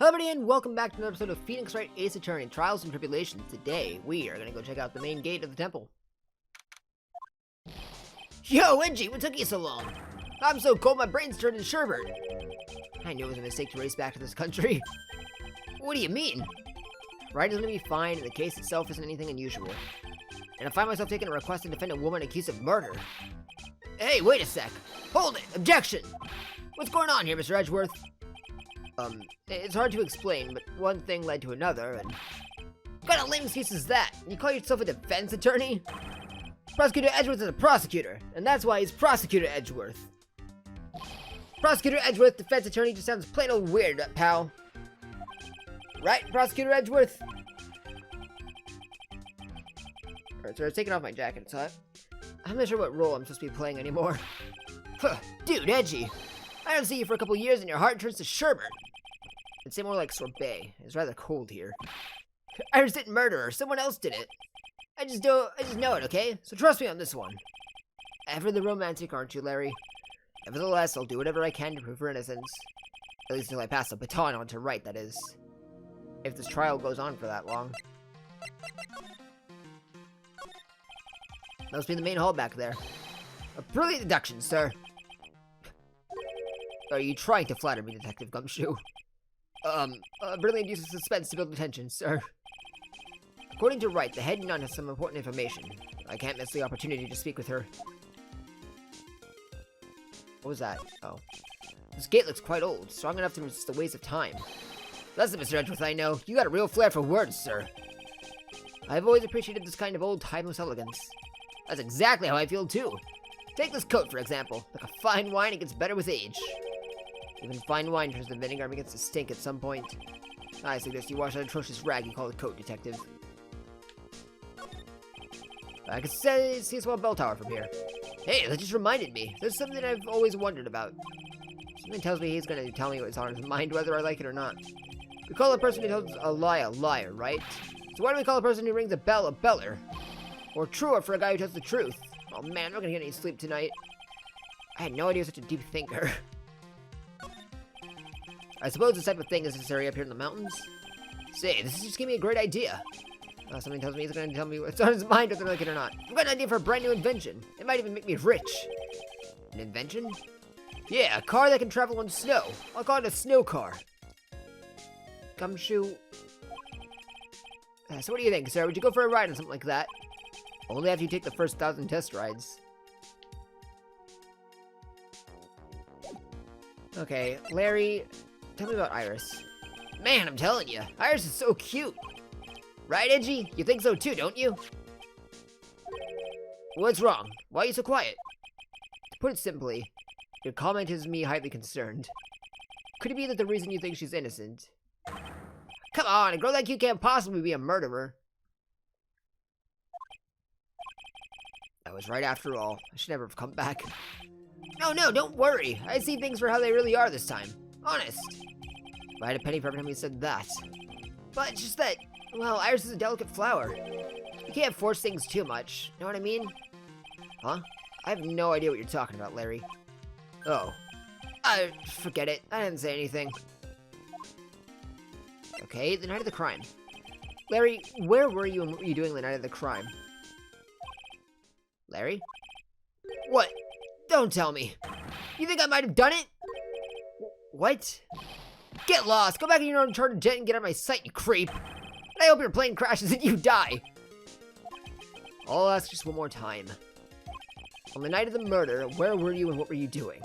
Hello everybody and welcome back to another episode of Phoenix Wright Ace Attorney Trials and Tribulations. Today, we are going to go check out the main gate of the temple. Yo, Edgy, what took you so long? I'm so cold my brain's turned to sherbet. I knew it was a mistake to race back to this country. What do you mean? Wright is going to be fine and the case itself isn't anything unusual. And I find myself taking a request to defend a woman accused of murder. Hey, wait a sec. Hold it! Objection! What's going on here, Mr. Edgeworth? It's hard to explain, but one thing led to another, and... What kind of lame excuse is that? You call yourself a defense attorney? Prosecutor Edgeworth is a prosecutor, and that's why he's Prosecutor Edgeworth. Prosecutor Edgeworth, defense attorney, just sounds plain old weird, pal. Right, Prosecutor Edgeworth? Alright, so I was taking off my jacket, so I'm not sure what role I'm supposed to be playing anymore. Huh, dude, Edgy. I don't see you for a couple years and your heart turns to sherbet. I'd say more like sorbet. It's rather cold here. Iris didn't murder her. Someone else did it. I just know it, okay? So trust me on this one. Ever the romantic, aren't you, Larry? Nevertheless, I'll do whatever I can to prove her innocence. At least until I pass the baton on to Wright, that is. If this trial goes on for that long. Must be the main hall back there. A brilliant deduction, sir. Are you trying to flatter me, Detective Gumshoe? Brilliant use of suspense to build attention, sir. According to Wright, the head nun has some important information. I can't miss the opportunity to speak with her. What was that? Oh. This gate looks quite old, strong enough to resist the ways of time. Listen, Mr. Edgeworth, I know. You got a real flair for words, sir. I've always appreciated this kind of old, timeless elegance. That's exactly how I feel, too. Take this coat, for example. Like a fine wine, it gets better with age. Even fine wine turns to vinegar and begins to stink at some point. I suggest you wash that atrocious rag you call a coat, Detective. I can see a small bell tower from here. Hey, that just reminded me. There's something I've always wondered about. Something tells me he's going to tell me what's on his mind, whether I like it or not. We call a person who tells a lie a liar, right? So why do we call a person who rings a bell a beller? Or truer for a guy who tells the truth? Oh man, I'm not gonna get any sleep tonight. I had no idea you're such a deep thinker. I suppose this type of thing is necessary up here in the mountains? Say, this is just giving me a great idea. Something tells me he's gonna tell me what's on his mind whether I like it or not. I've got an idea for a brand new invention. It might even make me rich. An invention? Yeah, a car that can travel on snow. I'll call it a snow car. Gumshoe. So what do you think, sir? Would you go for a ride on something like that? Only after you take the first 1,000 test rides. Okay, Larry, tell me about Iris. Man, I'm telling you, Iris is so cute. Right, Edgy? You think so too, don't you? What's wrong? Why are you so quiet? To put it simply, your comment has me highly concerned. Could it be that the reason you think she's innocent? Come on, a girl like you can't possibly be a murderer. I was right after all. I should never have come back. No, don't worry. I see things for how they really are this time. Honest. If I had a penny for every time you said that. But it's just that, well, Iris is a delicate flower. You can't force things too much. Know what I mean? Huh? I have no idea what you're talking about, Larry. Oh. Forget it. I didn't say anything. Okay, the night of the crime. Larry, where were you and what were you doing the night of the crime? Larry? What? Don't tell me. You think I might have done it? What? Get lost. Go back in your own chartered jet and get out of my sight, you creep. And I hope your plane crashes and you die. I'll ask just one more time. On the night of the murder, where were you and what were you doing?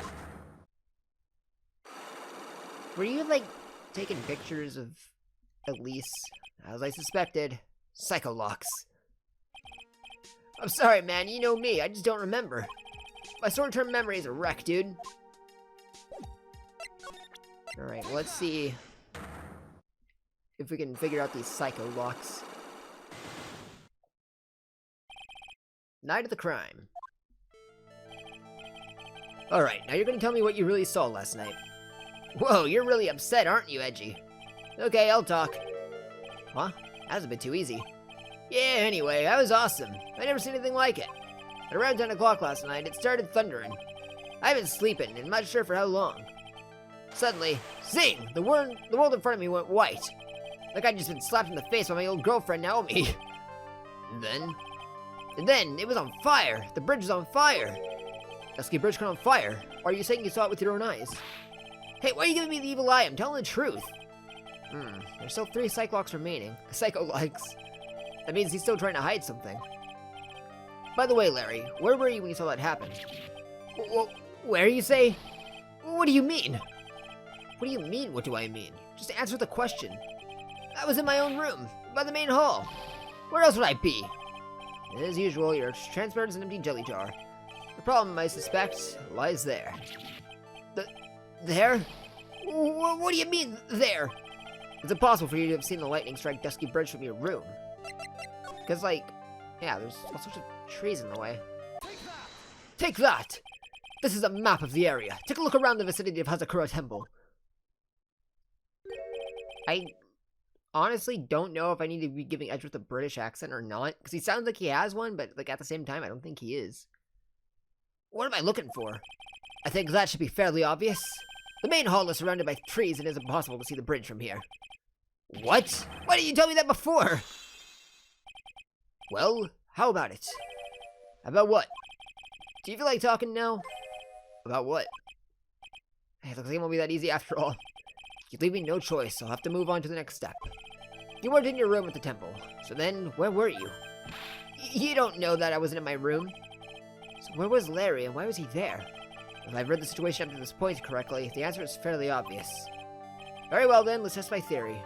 Were you, like, taking pictures of Elise? As I suspected, Psycholocks. I'm sorry, man. You know me. I just don't remember. My short-term memory is a wreck, dude. Alright, well, let's see if we can figure out these Psycholocks. Night of the crime. Alright, now you're gonna tell me what you really saw last night. Whoa, you're really upset, aren't you, Edgy? Okay, I'll talk. Huh? That was a bit too easy. Yeah, anyway, that was awesome. I never seen anything like it. At around 10 o'clock last night, it started thundering. I've been sleeping, and I'm not sure for how long. Suddenly, zing! The world in front of me went white. Like I'd just been slapped in the face by my old girlfriend, Naomi. And then, it was on fire! The bridge was on fire! Dusky Bridge caught on fire. Or are you saying you saw it with your own eyes? Hey, why are you giving me the evil eye? I'm telling the truth. There's still 3 Psychlocks remaining. Psycholocks. That means he's still trying to hide something. By the way, Larry, where were you when you saw that happen? Where, you say? What do you mean? What do you mean, what do I mean? Just answer the question. I was in my own room, by the main hall. Where else would I be? As usual, you're transparent as an empty jelly jar. The problem, I suspect, lies there. There? What do you mean, there? It's impossible for you to have seen the lightning strike Dusky Bridge from your room. Because, yeah, there's all sorts of trees in the way. Take that! This is a map of the area. Take a look around the vicinity of Hazakura Temple. I honestly don't know if I need to be giving Edgeworth a British accent or not, because he sounds like he has one, but at the same time, I don't think he is. What am I looking for? I think that should be fairly obvious. The main hall is surrounded by trees and it is impossible to see the bridge from here. What? Why didn't you tell me that before? Well, how about it? About what? Do you feel like talking now? About what? Hey, looks like it won't be that easy after all. You leave me no choice, I'll have to move on to the next step. You weren't in your room at the temple, so then, where were you? You don't know that I wasn't in my room. So where was Larry, and why was he there? If I've read the situation up to this point correctly, the answer is fairly obvious. Very well then, let's test my theory.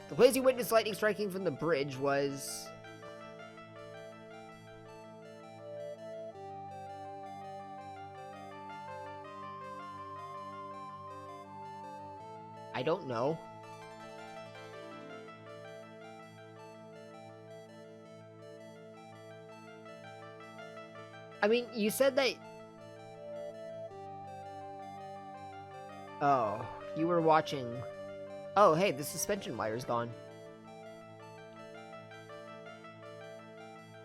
The place you witnessed lightning striking from the bridge was... I don't know. I mean, you said that... Oh, you were watching... Oh, hey, the suspension wire's gone.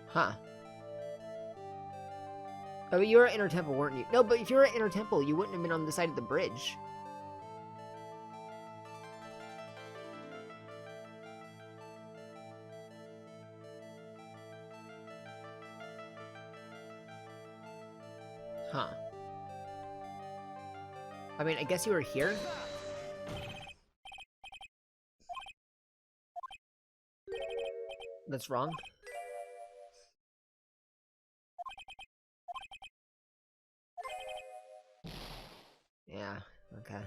Huh. Oh, but you were at Inner Temple, weren't you? No, but if you were at Inner Temple, you wouldn't have been on the side of the bridge. Huh. I mean, I guess you were here? That's wrong. Yeah, okay.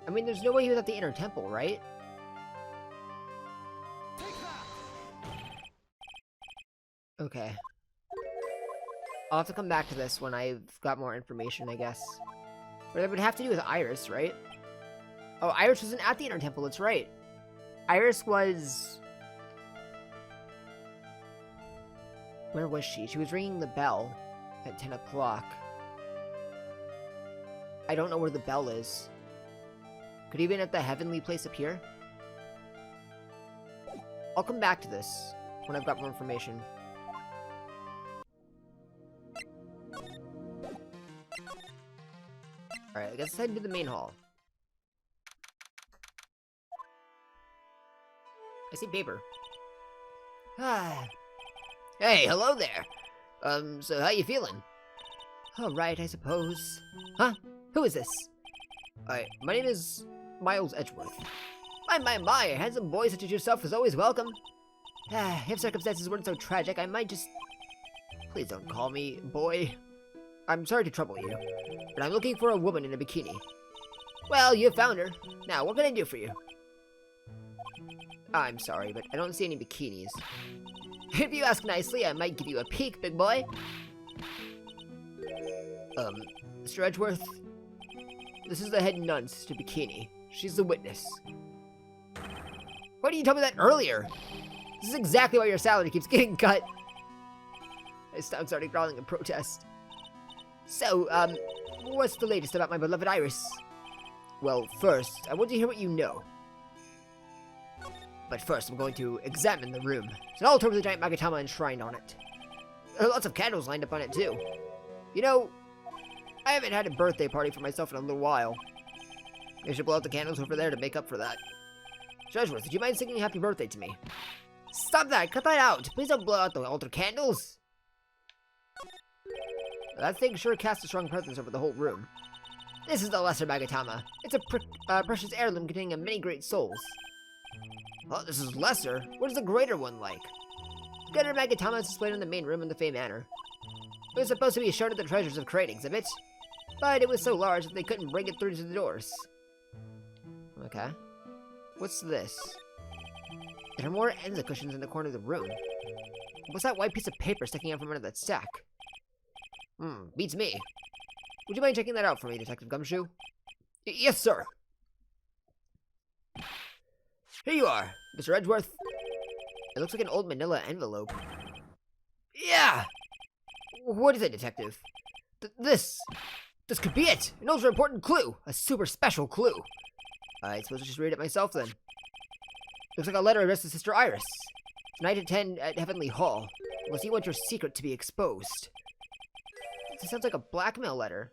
I mean, there's no way he was at the Inner Temple, right? Okay. I'll have to come back to this when I've got more information, I guess. But it would have to do with Iris, right? Oh, Iris wasn't at the Inner Temple, that's right. Iris was... Where was she? She was ringing the bell at 10 o'clock. I don't know where the bell is. Could he have been at the heavenly place up here? I'll come back to this when I've got more information. Alright, I guess let's head to the main hall. I see paper. Ah. Hey, hello there. So how you feeling? All right, I suppose. Huh? Who is this? Alright, my name is Miles Edgeworth. My, a handsome boy such as yourself is always welcome. If circumstances weren't so tragic, I might just... Please don't call me boy. I'm sorry to trouble you, but I'm looking for a woman in a bikini. Well, you found her. Now, what can I do for you? I'm sorry, but I don't see any bikinis. If you ask nicely, I might give you a peek, big boy. Mr. Edgeworth, this is the head nun, Sister Bikini. She's the witness. Why didn't you tell me that earlier? This is exactly why your salary keeps getting cut. My stomach started growling in protest. So, what's the latest about my beloved Iris? Well, first, I want to hear what you know. But first, I'm going to examine the room. It's an altar with a giant Magatama enshrined on it. There are lots of candles lined up on it, too. You know, I haven't had a birthday party for myself in a little while. I should blow out the candles over there to make up for that. Judgeworth, would you mind singing happy birthday to me? Stop that! Cut that out! Please don't blow out the altar candles! That thing sure casts a strong presence over the whole room. This is the Lesser Magatama. It's a precious heirloom containing many great souls. Oh, this is lesser? What is the greater one like? The greater Magatama is displayed in the main room in the Fey Manor. It was supposed to be shown at the Treasures of Crate exhibit, but it was so large that they couldn't bring it through to the doors. Okay. What's this? There are more Enza cushions in the corner of the room. What's that white piece of paper sticking out from under that stack? Beats me. Would you mind checking that out for me, Detective Gumshoe? Yes, sir. Here you are, Mr. Edgeworth. It looks like an old manila envelope. Yeah! What is it, Detective? This could be it! An ultra important clue! A super special clue! I suppose I should read it myself, then. Looks like a letter addressed to Sister Iris. Tonight at 10 at Heavenly Hall. Unless you want your secret to be exposed. This sounds like a blackmail letter.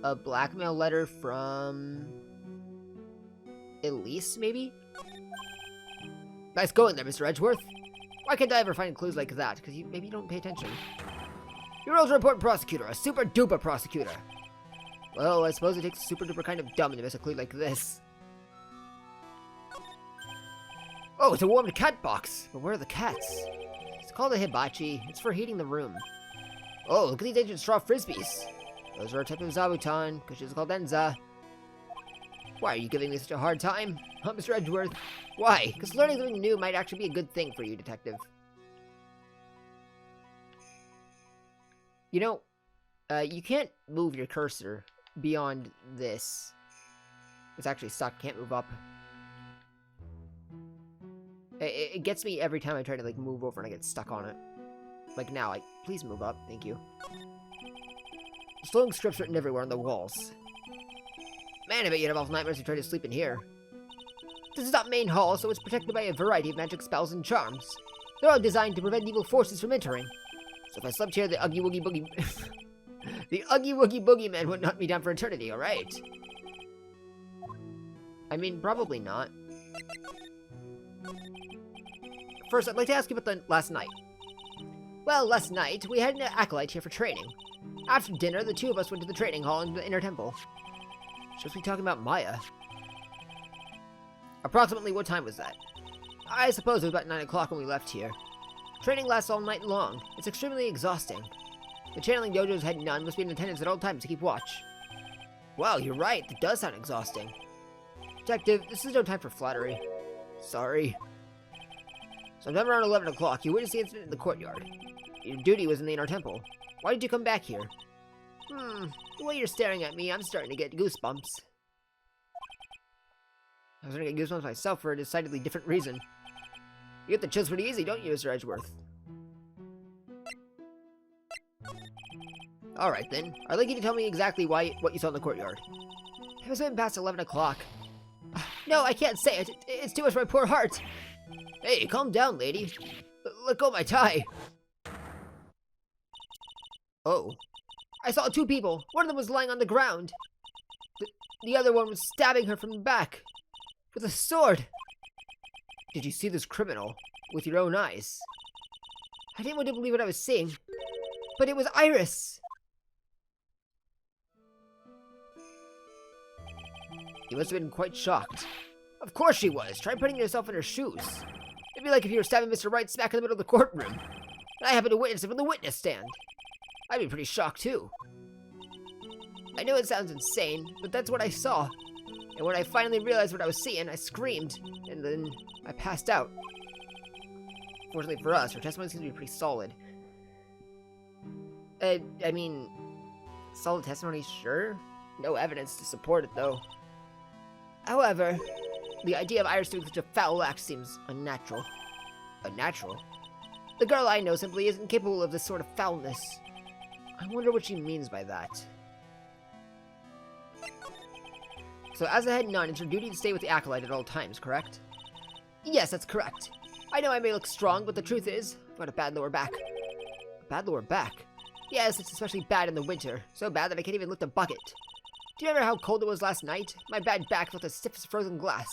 A blackmail letter from... Elise, maybe? Nice going there, Mr. Edgeworth. Why can't I ever find clues like that? Because maybe you don't pay attention. You're an ultra-important prosecutor, a super-duper prosecutor. Well, I suppose it takes a super-duper kind of dumb to miss a clue like this. Oh, it's a warmed cat box. But where are the cats? It's called a hibachi. It's for heating the room. Oh, look at these ancient straw frisbees. Those are a type of zabuton, because it's called Enza. Why are you giving me such a hard time? Huh, Mr. Edgeworth? Why? Because learning something new might actually be a good thing for you, Detective. You know, you can't move your cursor beyond this. It's actually stuck. Can't move up. It gets me every time I try to, like, move over and I get stuck on it. Like now, please move up. Thank you. Slowing scripts written everywhere on the walls. Man, I bet you'd have awful nightmares if you tried to sleep in here. This is not main hall, so it's protected by a variety of magic spells and charms. They're all designed to prevent evil forces from entering. So if I slept here, the Uggy Woogie Boogie... the Uggy Woogie Boogeyman would knock me down for eternity, alright? I mean, probably not. First, I'd like to ask you about the last night. Well, last night, we had an acolyte here for training. After dinner, the two of us went to the training hall in the inner temple. Should we be talking about Maya? Approximately what time was that? I suppose it was about 9 o'clock when we left here. Training lasts all night long. It's extremely exhausting. The channeling dojo's head nun must be in attendance at all times to keep watch. Wow, you're right. It does sound exhausting. Detective, this is no time for flattery. Sorry. Sometime around 11 o'clock, you witnessed the incident in the courtyard. Your duty was in the inner temple. Why did you come back here? The way you're staring at me, I'm starting to get goosebumps. I was starting to get goosebumps myself for a decidedly different reason. You get the chills pretty easy, don't you, Mr. Edgeworth? Alright then, I'd like you to tell me exactly what you saw in the courtyard. It was been past 11 o'clock. No, I can't say it. It's too much for my poor heart. Hey, calm down, lady. Let go of my tie. Oh. I saw two people. One of them was lying on the ground. The other one was stabbing her from the back. With a sword. Did you see this criminal? With your own eyes? I didn't want to believe what I was seeing. But it was Iris. You must have been quite shocked. Of course she was. Try putting yourself in her shoes. It'd be like if you were stabbing Mr. Wright smack in the middle of the courtroom. And I happened to witness it from the witness stand. I'd be pretty shocked, too. I know it sounds insane, but that's what I saw. And when I finally realized what I was seeing, I screamed. And then I passed out. Fortunately for us, her testimony seems to be pretty solid. I mean, solid testimony, sure. No evidence to support it, though. However, the idea of Iris doing such a foul act seems unnatural. Unnatural? The girl I know simply isn't capable of this sort of foulness. I wonder what she means by that. So as a head nun, it's your duty to stay with the Acolyte at all times, correct? Yes, that's correct. I know I may look strong, but the truth is, I've got a bad lower back. A bad lower back? Yes, it's especially bad in the winter. So bad that I can't even lift a bucket. Do you remember how cold it was last night? My bad back felt as stiff as frozen glass.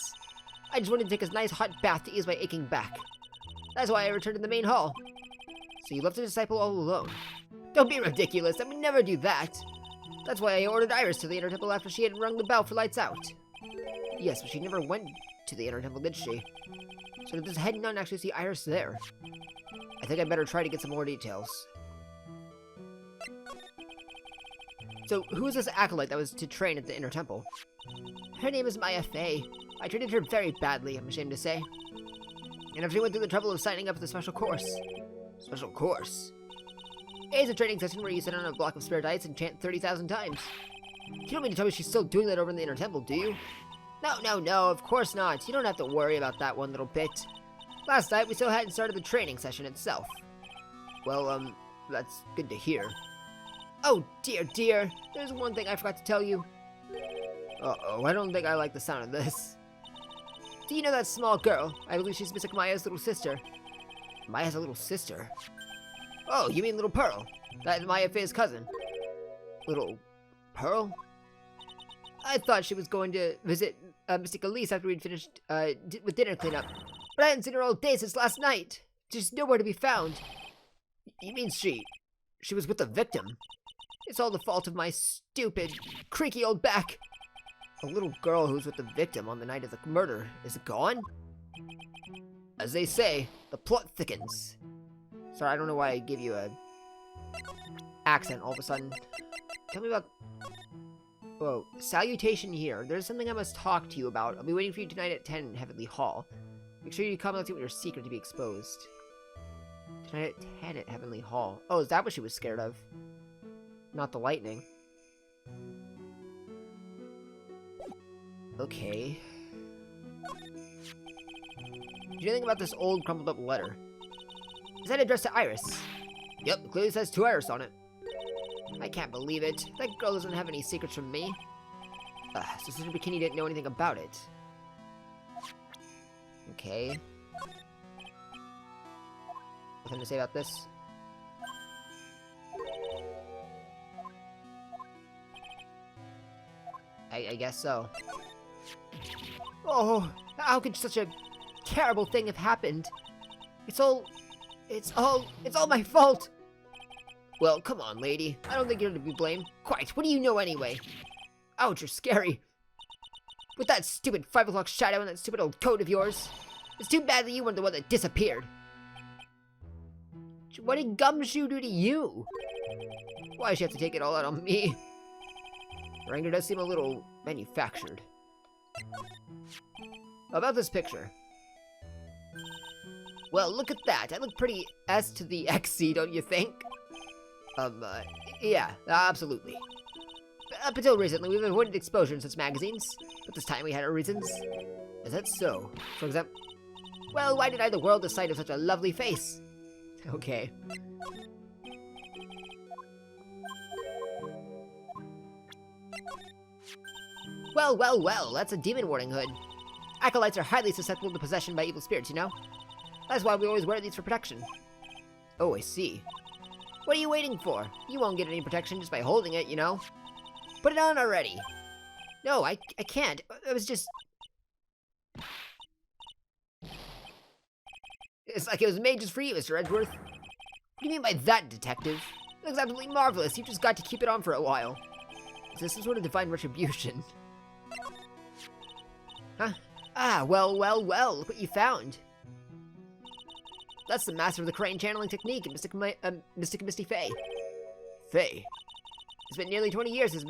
I just wanted to take a nice hot bath to ease my aching back. That's why I returned to the main hall. So you left the disciple all alone? Don't be ridiculous, I would never do that. That's why I ordered Iris to the inner temple after she had rung the bell for lights out. Yes, but she never went to the inner temple, did she? So did this head nun actually see Iris there? I think I better try to get some more details. So, who is this acolyte that was to train at the inner temple? Her name is Maya Fey. I treated her very badly, I'm ashamed to say. And if she went through the trouble of signing up for the special course. Special course? It's a training session where you sit on a block of spirit ice and chant 30,000 times. You don't mean to tell me she's still doing that over in the inner temple, do you? No, of course not. You don't have to worry about that one little bit. Last night, we still hadn't started the training session itself. Well, that's good to hear. Oh, dear. There's one thing I forgot to tell you. Uh-oh, I don't think I like the sound of this. Do you know that small girl? I believe she's Mystic Maya's little sister. Maya's a little sister? Oh, you mean Little Pearl? That Maya Fey's cousin. Little Pearl? I thought she was going to visit Mystic Elise after we'd finished with dinner cleanup. But I hadn't seen her all day since last night. She's nowhere to be found. You mean she was with the victim? It's all the fault of my stupid, creaky old back. A little girl who was with the victim on the night of the murder is gone? As they say, the plot thickens. Sorry, I don't know why I give you a accent all of a sudden. Tell me about... Whoa, salutation here. There's something I must talk to you about. I'll be waiting for you tonight at 10 in Heavenly Hall. Make sure you come and let your secret to be exposed. Tonight at 10 at Heavenly Hall. Oh, is that what she was scared of? Not the lightning. Okay. Do you think about this old crumpled up letter? Is that addressed to Iris? Yep, it clearly says to Iris on it. I can't believe it. That girl doesn't have any secrets from me. So Sister Bikini didn't know anything about it. Okay. Nothing to say about this? I guess so. Oh, how could such a terrible thing have happened? It's all my fault! Well, come on, lady. I don't think you're to be blamed. Quite. What do you know anyway? Ouch, you're scary. With that stupid 5 o'clock shadow and that stupid old coat of yours. It's too bad that you weren't the one that disappeared. What did Gumshoe do to you? Why does she have to take it all out on me? Her anger does seem a little manufactured. About this picture. Well, look at that. I look pretty S to the XC, don't you think? Yeah, absolutely. Up until recently, we've avoided exposure in such magazines, but this time we had our reasons. Is that so? For example, well, why deny the world the sight of such a lovely face? Okay. Well, that's a demon warning hood. Acolytes are highly susceptible to possession by evil spirits, you know? That's why we always wear these for protection. Oh, I see. What are you waiting for? You won't get any protection just by holding it, you know? Put it on already. No, I can't. I was just... It's like it was made just for you, Mr. Edgeworth. What do you mean by that, detective? It looks absolutely marvelous. You just got to keep it on for a while. Is this some sort of divine retribution? Huh? Ah, well, look what you found. That's the master of the crane channeling technique, Mystic Misty Fey. Fey? It's been nearly 20 years since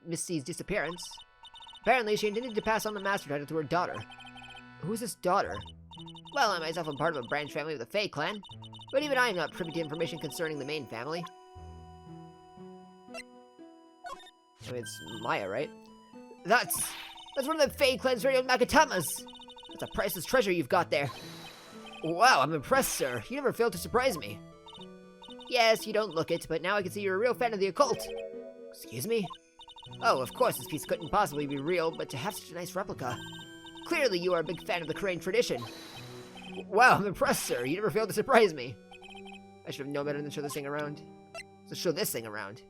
Misty's disappearance. Apparently, she intended to pass on the master title to her daughter. Who is this daughter? Well, I myself am part of a branch family of the Fey clan, but even I am not privy to information concerning the main family. I mean, it's Maya, right? That's one of the Fey clan's radio Makatamas! That's a priceless treasure you've got there. Wow, I'm impressed, sir. You never failed to surprise me. Yes, you don't look it, but now I can see you're a real fan of the occult. Excuse me? Oh, of course, this piece couldn't possibly be real, but to have such a nice replica. Clearly, you are a big fan of the Crane tradition. Wow, I'm impressed, sir. You never fail to surprise me. I should have known better than to show this thing around. Let's show this thing around.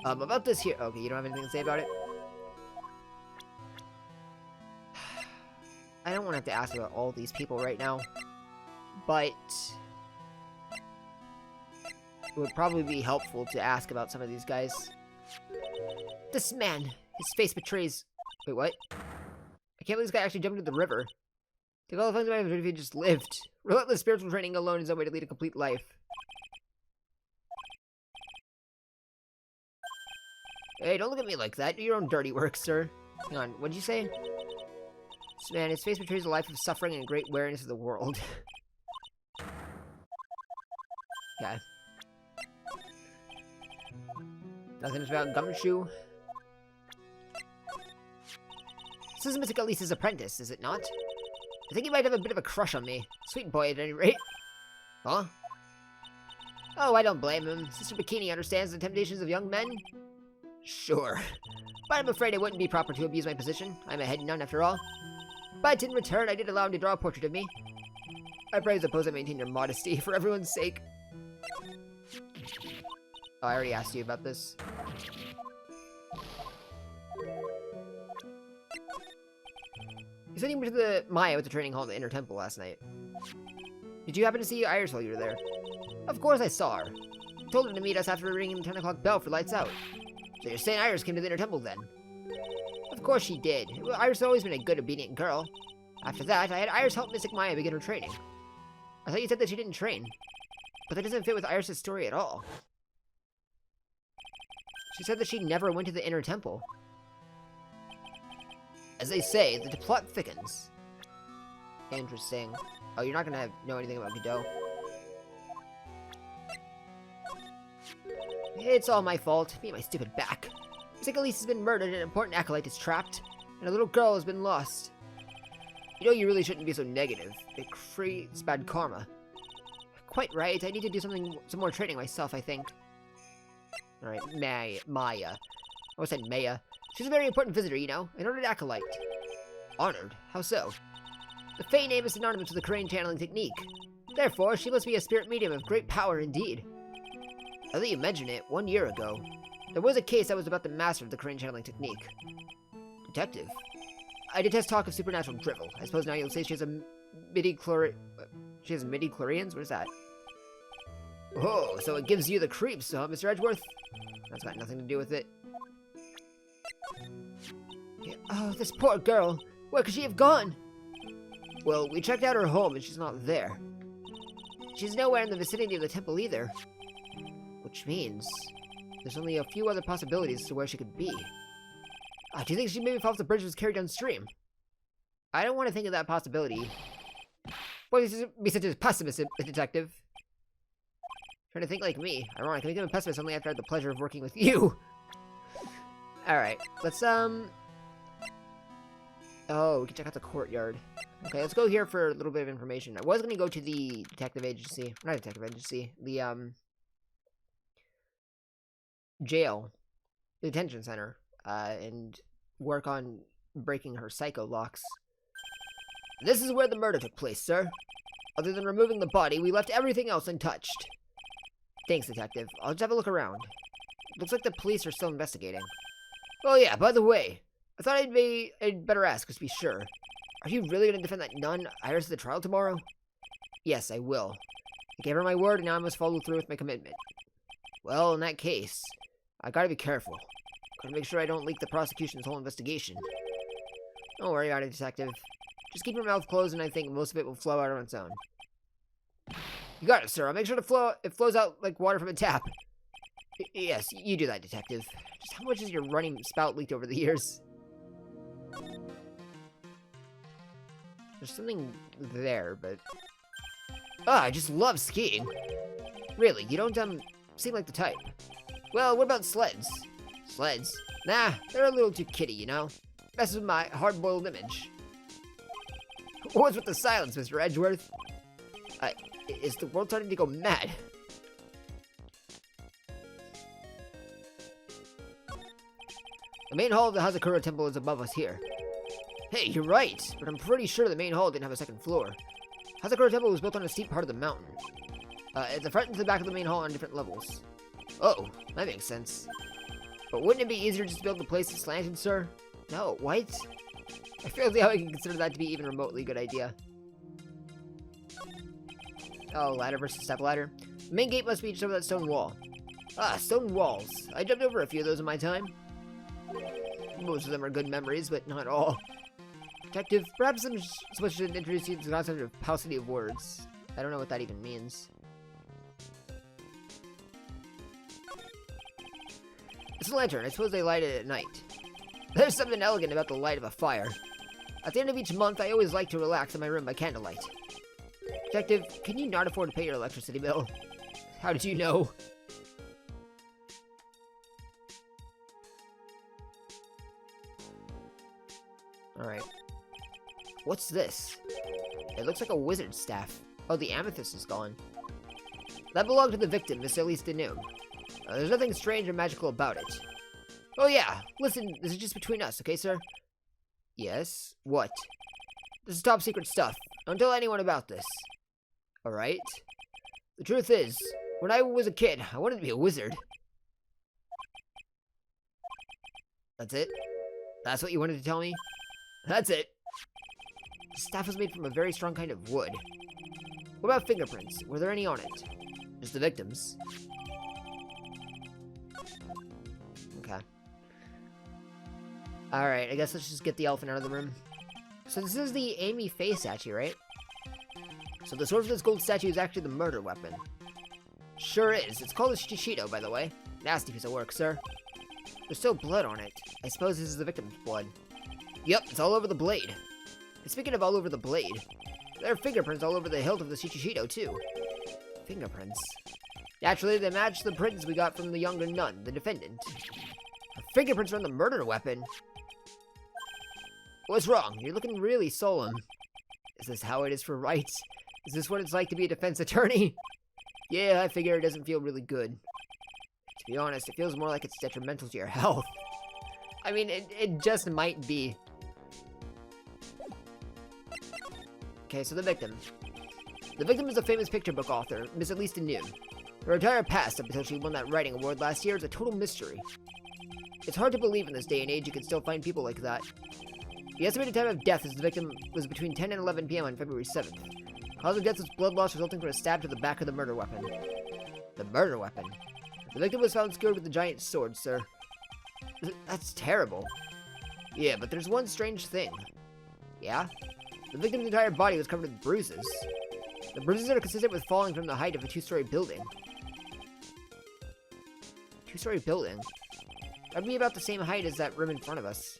About this here. Okay, you don't have anything to say about it? I don't want to have to ask about all these people right now, but it would probably be helpful to ask about some of these guys. This man, his face betrays... Wait, what? I can't believe this guy actually jumped into the river. Think all the fun might have if he just lived. Relentless spiritual training alone is no way to lead a complete life. Hey, don't look at me like that. Do your own dirty work, sir. Hang on, what'd you say? This man, his face betrays a life of suffering and great awareness of the world. Okay. Nothing about Gumshoe. This is Mr. Elise's apprentice, is it not? I think he might have a bit of a crush on me. Sweet boy, at any rate. Huh? Oh, I don't blame him. Sister Bikini understands the temptations of young men. Sure. But I'm afraid it wouldn't be proper to abuse my position. I'm a head nun, after all. But in return, I did allow him to draw a portrait of me. I pray suppose I maintain your modesty for everyone's sake. Oh, I already asked you about this. You said you went to the Maya with the training hall in the Inner Temple last night. Did you happen to see Iris while you were there? Of course I saw her. I told her to meet us after ringing the 10 o'clock bell for lights out. So you're saying Iris came to the Inner Temple then? Of course she did. Well, Iris has always been a good, obedient girl. After that, I had Iris help Mystic Maya begin her training. I thought you said that she didn't train. But that doesn't fit with Iris' story at all. She said that she never went to the Inner Temple. As they say, the plot thickens. Interesting. Oh, you're not gonna know anything about Godot. It's all my fault. Me and my stupid back. Mystic Elise has been murdered, an important acolyte is trapped, and a little girl has been lost. You know, you really shouldn't be so negative. It creates bad karma. Quite right. I need to do some more training myself, I think. Alright, Maya. I almost said Maya. She's a very important visitor, you know. An honored acolyte. Honored? How so? The Fey name is synonymous with the Crane channeling technique. Therefore, she must be a spirit medium of great power indeed. Now that you mention it, 1 year ago, there was a case that was about the master of the Crane channeling technique. Detective? I detest talk of supernatural drivel. I suppose now you'll say she has a She has midi-chlorians? What is that? Oh, so it gives you the creeps, huh, Mr. Edgeworth? That's got nothing to do with it. Yeah, oh, this poor girl. Where could she have gone? Well, we checked out her home and she's not there. She's nowhere in the vicinity of the temple either. Which means there's only a few other possibilities as to where she could be. Do you think she maybe fell off the bridge and was carried downstream? I don't want to think of that possibility. Why would you be such a pessimist, detective? Trying to think like me. Ironic, I became a pessimist only after I had the pleasure of working with you. Alright, let's, Oh, we can check out the courtyard. Okay, let's go here for a little bit of information. I was gonna go to the detective agency. Not detective agency. The, jail. The detention center. And work on breaking her Psycholocks. This is where the murder took place, sir. Other than removing the body, we left everything else untouched. Thanks, detective. I'll just have a look around. Looks like the police are still investigating. Oh yeah, by the way, I thought I'd better ask just to be sure. Are you really going to defend that nun, Iris, at the trial tomorrow? Yes, I will. I gave her my word, and now I must follow through with my commitment. Well, in that case, I gotta be careful. Gotta make sure I don't leak the prosecution's whole investigation. Don't worry about it, detective. Just keep your mouth closed, and I think most of it will flow out on its own. You got it, sir. I'll make sure it flows out like water from a tap. Yes, you do that, detective. Just how much has your running spout leaked over the years? There's something there, but... I just love skiing. Really, you don't, seem like the type. Well, what about sleds? Sleds? Nah, they're a little too kiddie, you know? Messes with my hard-boiled image. What's with the silence, Mr. Edgeworth? Is the world starting to go mad? The main hall of the Hazakura Temple is above us here. Hey, you're right, but I'm pretty sure the main hall didn't have a second floor. Hazakura Temple was built on a steep part of the mountain. At the front and the back of the main hall on different levels. Oh, that makes sense. But wouldn't it be easier just to build the place slanted, sir? No, what? I feel how I can consider that to be even remotely a good idea. Oh, ladder versus step ladder. The main gate must be just over that stone wall. Ah, stone walls. I jumped over a few of those in my time. Most of them are good memories, but not all. Detective, perhaps I'm supposed to introduce you to the concept of paucity of words. I don't know what that even means. It's a lantern. I suppose they light it at night. There's something elegant about the light of a fire. At the end of each month, I always like to relax in my room by candlelight. Detective, can you not afford to pay your electricity bill? How did you know? Alright. What's this? It looks like a wizard's staff. Oh, the amethyst is gone. That belonged to the victim, Miss Elise Deneuve. There's nothing strange or magical about it. Oh yeah, listen, this is just between us, okay, sir? Yes? What? This is top secret stuff. Don't tell anyone about this. Alright? The truth is, when I was a kid, I wanted to be a wizard. That's it? That's what you wanted to tell me? That's it. The staff was made from a very strong kind of wood. What about fingerprints? Were there any on it? Just the victims. Okay. Alright, I guess let's just get the elephant out of the room. So this is the Amy Faye statue, right? So the source of this gold statue is actually the murder weapon. Sure is. It's called a Shishido, by the way. Nasty piece of work, sir. There's still blood on it. I suppose this is the victim's blood. Yep, it's all over the blade. And speaking of all over the blade, there are fingerprints all over the hilt of the Shishido, too. Fingerprints. Naturally, they match the prints we got from the younger nun, the defendant. Her fingerprints are on the murder weapon. What's wrong? You're looking really solemn. Is this how it is for Wright? Is this what it's like to be a defense attorney? Yeah, I figure it doesn't feel really good. To be honest, it feels more like it's detrimental to your health. I mean, it just might be. Okay, so the victim. The victim is a famous picture book author, Miss Elise Deneuve. Her entire past, up until she won that writing award last year, is a total mystery. It's hard to believe in this day and age you can still find people like that. The estimated time of death as the victim was between 10 and 11 p.m. on February 7th. Cause of death was blood loss resulting from a stab to the back of the murder weapon. The murder weapon? The victim was found skewered with a giant sword, sir. That's terrible. Yeah, but there's one strange thing. Yeah? The victim's entire body was covered with bruises. The bruises are consistent with falling from the height of a two-story building. Two-story building? That'd be about the same height as that room in front of us.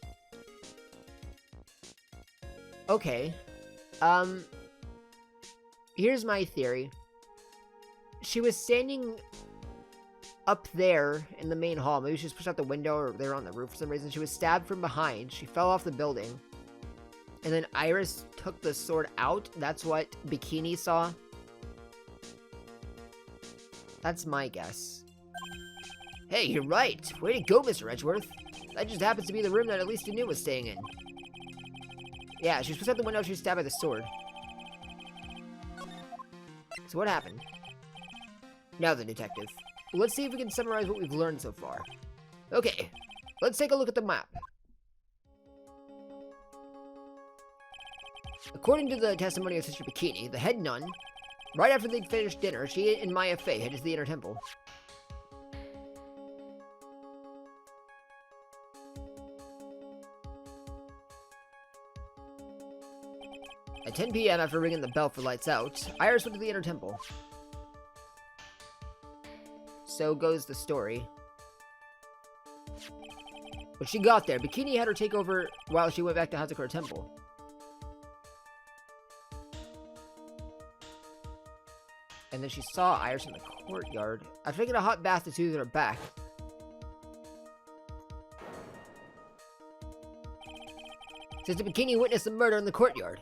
Okay. Here's my theory. She was standing up there in the main hall. Maybe she was pushed out the window or they were on the roof for some reason. She was stabbed from behind. She fell off the building. And then Iris took the sword out. That's what Bikini saw. That's my guess. Hey, you're right. Way to go, Mr. Edgeworth. That just happens to be the room that Elise Deneuve was staying in. Yeah, she was pushed out the window. She was stabbed by the sword. So what happened? Now then, detective. Let's see if we can summarize what we've learned so far. Okay, let's take a look at the map. According to the testimony of Sister Bikini, the head nun, right after they'd finished dinner, she and Maya Fey headed to the inner temple. At 10 p.m. after ringing the bell for lights out, Iris went to the inner temple. So goes the story. When she got there, Bikini had her take over while she went back to Hazakura Temple. And then she saw Iris in the courtyard. After taking a hot bath to soothe her back. Sister Bikini witnessed the murder in the courtyard.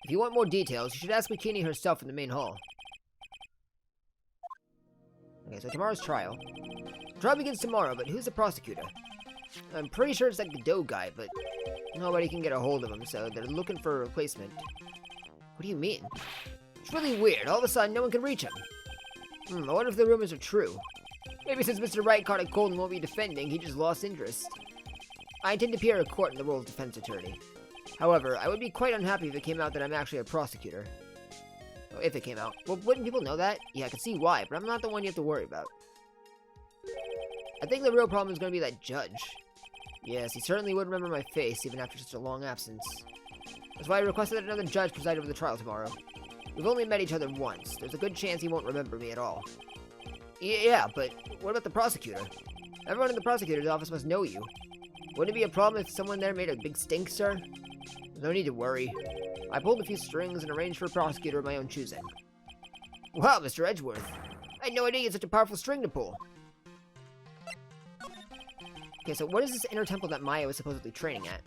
If you want more details, you should ask Bikini herself in the main hall. Okay, so tomorrow's trial. Trial begins tomorrow, but who's the prosecutor? I'm pretty sure it's that Godot guy, but nobody can get a hold of him, so they're looking for a replacement. What do you mean? It's really weird. All of a sudden, no one can reach him. I wonder if the rumors are true. Maybe since Mr. Wright caught a cold and won't be defending, he just lost interest. I intend to appear in court in the role of defense attorney. However, I would be quite unhappy if it came out that I'm actually a prosecutor. Oh, if it came out. Well, wouldn't people know that? Yeah, I can see why, but I'm not the one you have to worry about. I think the real problem is going to be that judge. Yes, he certainly would remember my face, even after such a long absence. That's why I requested that another judge preside over the trial tomorrow. We've only met each other once. There's a good chance he won't remember me at all. Yeah, but what about the prosecutor? Everyone in the prosecutor's office must know you. Wouldn't it be a problem if someone there made a big stink, sir? No need to worry. I pulled a few strings and arranged for a prosecutor of my own choosing. Wow, Mr. Edgeworth. I had no idea you had such a powerful string to pull. Okay, so what is this inner temple that Maya was supposedly training at?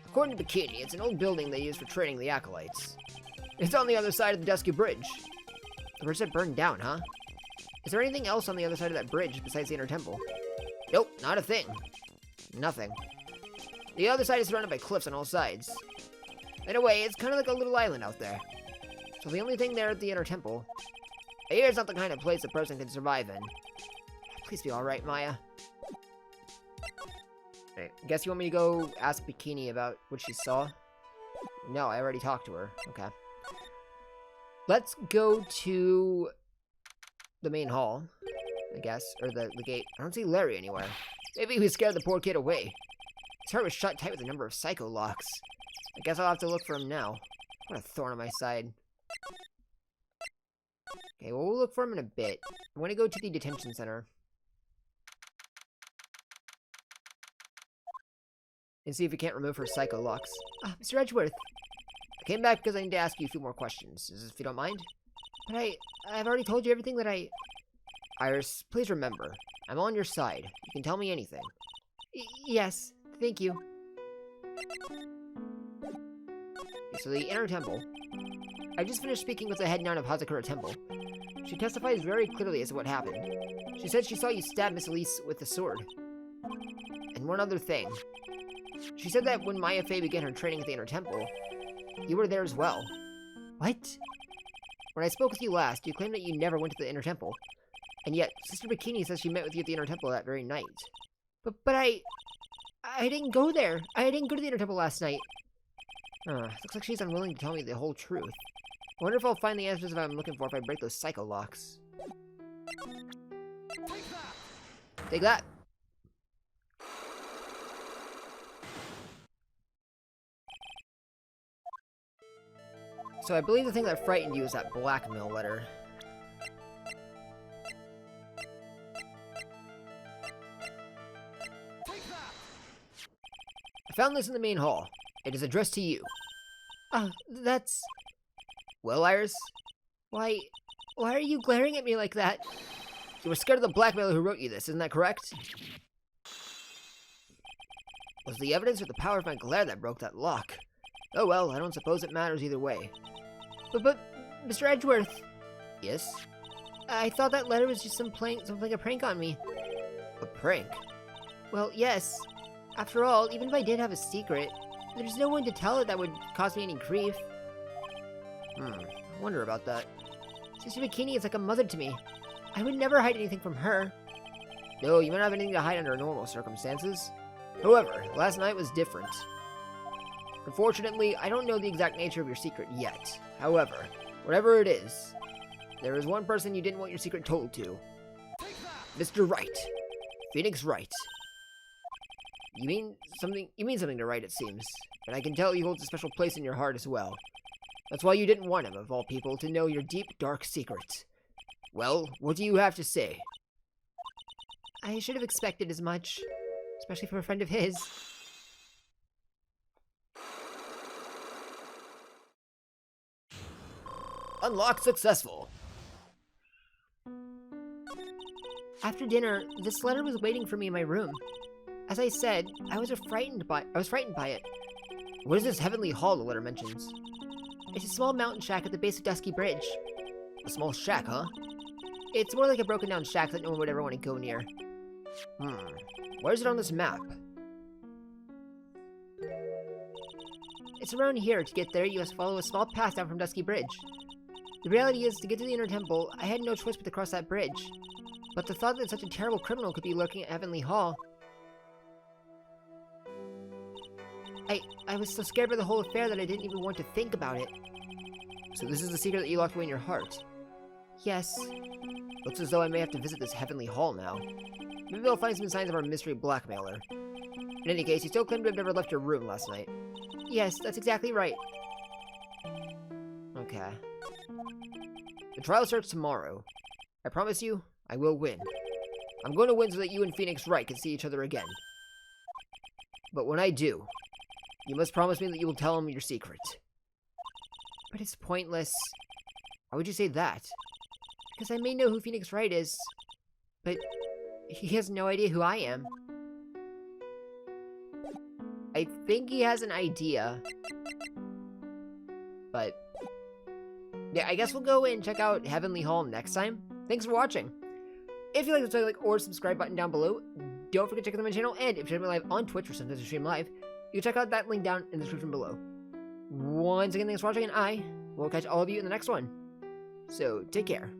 According to Bikini, it's an old building they use for training the acolytes. It's on the other side of the Dusky Bridge. The bridge that burned down, huh? Is there anything else on the other side of that bridge besides the inner temple? Nope, not a thing. Nothing. The other side is surrounded by cliffs on all sides. In a way, it's kind of like a little island out there. So the only thing there is the inner temple. I hear it's not the kind of place a person can survive in. Please be alright, Maya. Right, guess you want me to go ask Bikini about what she saw? No, I already talked to her. Okay. Let's go to the main hall, I guess, or the gate. I don't see Larry anywhere. Maybe he scared the poor kid away. His heart was shut tight with a number of Psycholocks. I guess I'll have to look for him now. What a thorn on my side. Okay, well, we'll look for him in a bit. I'm going to go to the detention center. And see if we can't remove her Psycholocks. Ah, Mr. Edgeworth. I came back because I need to ask you a few more questions, if you don't mind. But I've already told you everything that Iris, please remember, I'm on your side. You can tell me anything. Yes, thank you. Okay, so the inner temple. I just finished speaking with the head nun of Hazakura Temple. She testifies very clearly as to what happened. She said she saw you stab Miss Elise with the sword. And one other thing. She said that when Maya Fey began her training at the inner temple, you were there as well. What? When I spoke with you last, you claimed that you never went to the inner temple. And yet, Sister Bikini says she met with you at the inner temple that very night. But I didn't go there. I didn't go to the inner temple last night. Looks like she's unwilling to tell me the whole truth. I wonder if I'll find the answers that I'm looking for if I break those Psycholocks. Take that! So I believe the thing that frightened you is that blackmail letter. I found this in the main hall. It is addressed to you. That's... Well, Iris? Why are you glaring at me like that? You were scared of the blackmailer who wrote you this, isn't that correct? Was the evidence or the power of my glare that broke that lock? Oh well, I don't suppose it matters either way. But, Mr. Edgeworth. Yes? I thought that letter was just someone playing a prank on me. A prank? Well, yes. After all, even if I did have a secret, there's no one to tell it that would cause me any grief. I wonder about that. Sister Bikini is like a mother to me. I would never hide anything from her. No, you might not have anything to hide under normal circumstances. However, last night was different. Unfortunately, I don't know the exact nature of your secret yet. However, whatever it is, there is one person you didn't want your secret told to. Mr. Wright. Phoenix Wright. You mean something to Wright, it seems. And I can tell he holds a special place in your heart as well. That's why you didn't want him, of all people, to know your deep, dark secret. Well, what do you have to say? I should have expected as much. Especially from a friend of his. Unlock successful. After dinner, this letter was waiting for me in my room. As I said, I was frightened by it. What is this heavenly hall the letter mentions? It's a small mountain shack at the base of Dusky Bridge. A small shack, huh? It's more like a broken down shack that no one would ever want to go near. Where's it on this map? It's around here. To get there, you must follow a small path down from Dusky Bridge. The reality is, to get to the Inner Temple, I had no choice but to cross that bridge. But the thought that such a terrible criminal could be lurking at Heavenly Hall... I was so scared by the whole affair that I didn't even want to think about it. So this is the secret that you locked away in your heart? Yes. Looks as though I may have to visit this Heavenly Hall now. Maybe I'll find some signs of our mystery blackmailer. In any case, you still claim to have never left your room last night. Yes, that's exactly right. Okay. The trial starts tomorrow. I promise you, I will win. I'm going to win so that you and Phoenix Wright can see each other again. But when I do, you must promise me that you will tell him your secret. But it's pointless. Why would you say that? Because I may know who Phoenix Wright is, but he has no idea who I am. I think he has an idea. But yeah, I guess we'll go and check out Heavenly Hall next time. Thanks for watching. If you like this, like or subscribe button down below. Don't forget to check out my channel, and if you're live on Twitch or sometimes I stream live, you can check out that link down in the description below. Once again, thanks for watching, and I will catch all of you in the next one. So, take care.